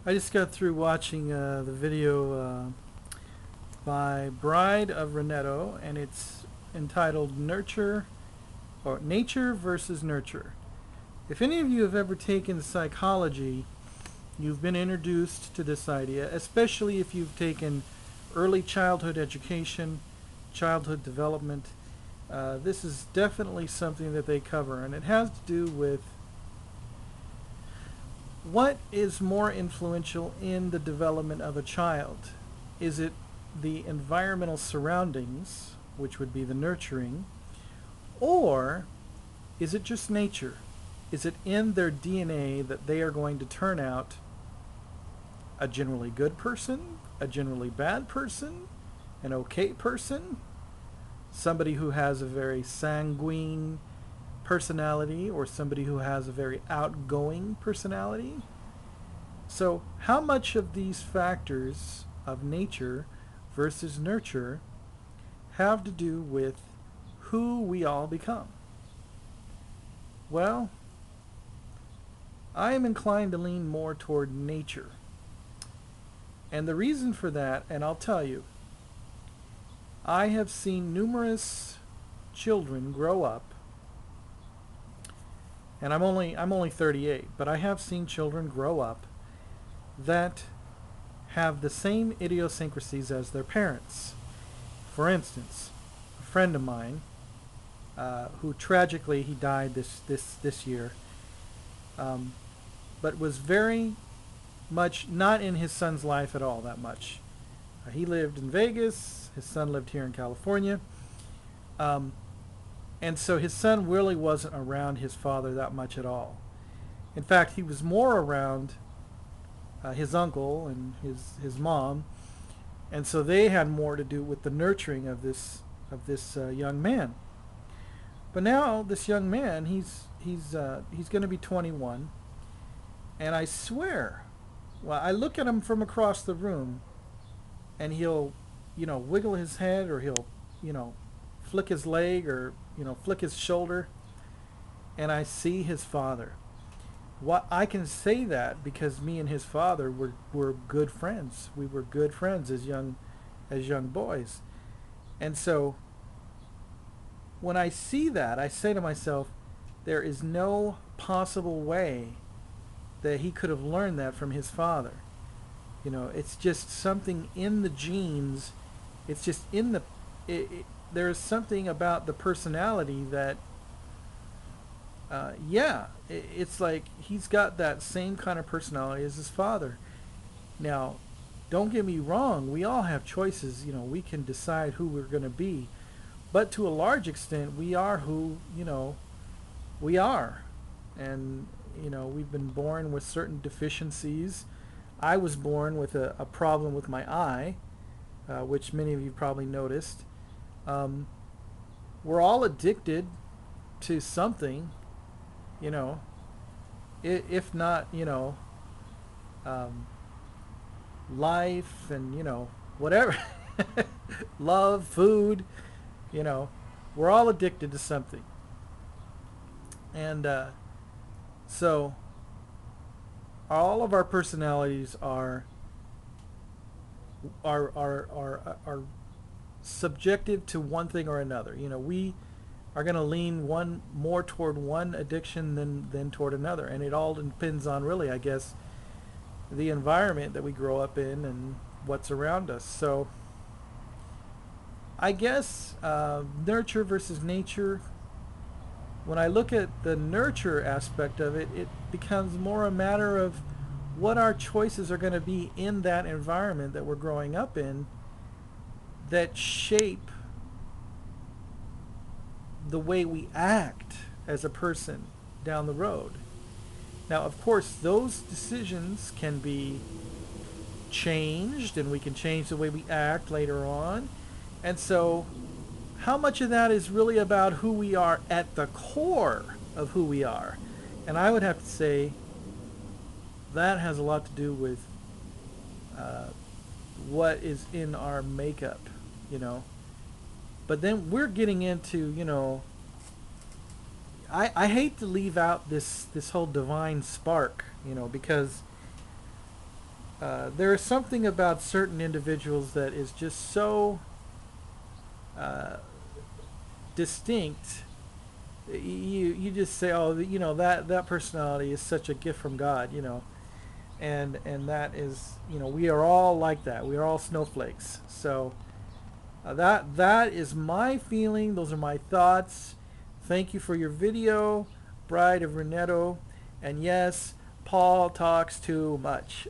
I just got through watching the video by Bride of Rennetto, and it's entitled Nurture or Nature versus Nurture. If any of you have ever taken psychology, you've been introduced to this idea, especially if you've taken early childhood education, childhood development. This is definitely something that they cover, and it has to do with what is more influential in the development of a child. Is it the environmental surroundings, which would be the nurturing, or is it just nature? Is it in their DNA that they are going to turn out a generally good person, a generally bad person, an okay person, somebody who has a very sanguine personality, or somebody who has a very outgoing personality? So, how much of these factors of nature versus nurture have to do with who we all become? Well, I am inclined to lean more toward nature. And the reason for that, and I'll tell you, I have seen numerous children grow up, and I'm only 38, but I have seen children grow up that have the same idiosyncrasies as their parents. For instance, a friend of mine, who tragically he died this year, but was very much not in his son's life at all that much. He lived in Vegas. His son lived here in California. And so his son really wasn't around his father that much at all. In fact, he was more around his uncle and his mom, and so they had more to do with the nurturing of this young man. But now this young man, he's going to be 21, and I swear, well, I look at him from across the room, and he'll, wiggle his head, or he'll, flick his leg, or flick his shoulder, and I see his father. What I can say that because me and his father were good friends. We were good friends as young boys. And so when I see that, I say to myself, there is no possible way that he could have learned that from his father. It's just something in the genes. It's just in there's something about the personality that it's like he's got that same kind of personality as his father. Now, don't get me wrong, we all have choices. We can decide who we're going to be, but to a large extent we are who we are. And we've been born with certain deficiencies. I was born with a problem with my eye, which many of you probably noticed. We're all addicted to something, if not, life and, whatever, love, food, we're all addicted to something. And so all of our personalities are subjective to one thing or another. We are going to lean one more toward one addiction than toward another, and it all depends on, really, I guess, the environment that we grow up in and what's around us. So I guess nurture versus nature. When I look at the nurture aspect of it, it becomes more a matter of what our choices are going to be in that environment that we're growing up in, that shape the way we act as a person down the road. Now, of course, those decisions can be changed, and we can change the way we act later on. And so, how much of that is really about who we are at the core of who we are? And I would have to say that has a lot to do with what is in our makeup, But then we're getting into, I hate to leave out this whole divine spark, because there is something about certain individuals that is just so uh, distinct. You just say, oh, that personality is such a gift from God, and that is, we are all like that. We are all snowflakes. So that is my feeling. Those are my thoughts. Thank you for your video, Bride of Rennetto. And yes, Paul talks too much.